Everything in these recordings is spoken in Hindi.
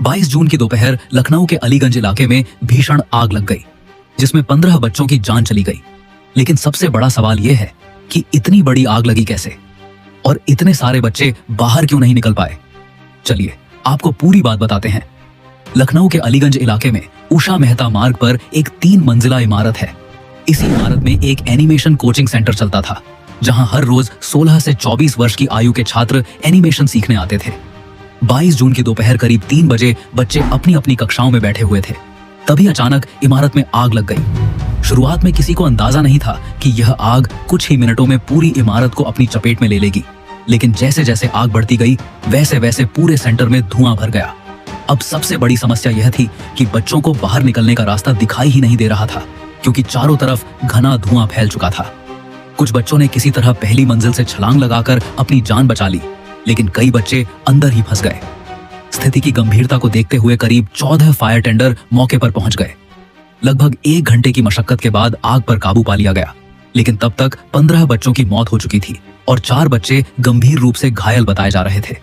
22 जून की दोपहर लखनऊ के अलीगंज इलाके में भीषण आग लग गई, जिसमें 15 बच्चों की जान चली गई। लेकिन सबसे बड़ा सवाल यह है कि इतनी बड़ी आग लगी कैसे और इतने सारे बच्चे बाहर क्यों नहीं निकल पाए। चलिए आपको पूरी बात बताते हैं। लखनऊ के अलीगंज इलाके में उषा मेहता मार्ग पर एक 3 मंजिला इमारत है। इसी इमारत में एक एनिमेशन कोचिंग सेंटर चलता था, जहां हर रोज 16 से 24 वर्ष की आयु के छात्र एनिमेशन सीखने आते थे। 22 जून की दोपहर करीब 3 बजे बच्चे अपनी अपनी कक्षाओं में बैठे हुए थे। तभी अचानक इमारत में आग लग गई। शुरुआत में किसी को अंदाजा नहीं था कि यह आग कुछ ही मिनटों में पूरी इमारत को अपनी चपेट में ले लेगी। लेकिन जैसे जैसे आग बढ़ती गई, वैसे वैसे पूरे सेंटर में धुआं भर गया। अब सबसे बड़ी समस्या यह थी कि बच्चों को बाहर निकलने का रास्ता दिखाई ही नहीं दे रहा था, क्योंकि चारों तरफ घना धुआं फैल चुका था। कुछ बच्चों ने किसी तरह पहली मंजिल से छलांग लगाकर अपनी जान बचा ली, लेकिन कई बच्चे अंदर ही फंस गए। स्थिति की गंभीरता को देखते हुए करीब 14 फायर टेंडर मौके पर पहुंच गए। लगभग 1 घंटे की मशक्कत के बाद आग पर काबू पा लिया गया, लेकिन तब तक 15 बच्चों की मौत हो चुकी थी और 4 बच्चे गंभीर रूप से घायल बताए जा रहे थे।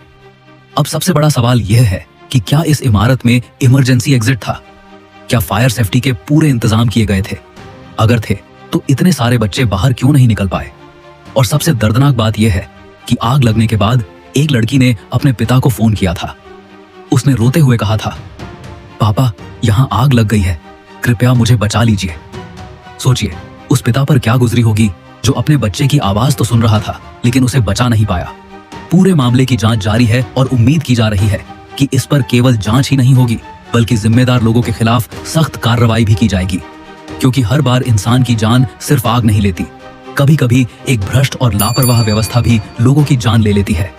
अब सबसे बड़ा सवाल यह है कि क्या इस इमारत में इमरजेंसी एग्जिट था? क्या फायर सेफ्टी के पूरे इंतजाम किए गए थे? अगर थे तो इतने सारे बच्चे बाहर क्यों नहीं निकल पाए? और सबसे दर्दनाक बात यह है कि आग लगने के बाद एक लड़की ने अपने पिता को फोन किया था। उसने रोते हुए कहा था, पापा यहाँ आग लग गई है, कृपया मुझे बचा लीजिए। सोचिए उस पिता पर क्या गुजरी होगी, जो अपने बच्चे की आवाज तो सुन रहा था लेकिन उसे बचा नहीं पाया। पूरे मामले की जांच जारी है और उम्मीद की जा रही है कि इस पर केवल जांच ही नहीं होगी, बल्कि जिम्मेदार लोगों के खिलाफ सख्त कार्रवाई भी की जाएगी। क्योंकि हर बार इंसान की जान सिर्फ आग नहीं लेती, कभी कभी एक भ्रष्ट और लापरवाह व्यवस्था भी लोगों की जान ले लेती है।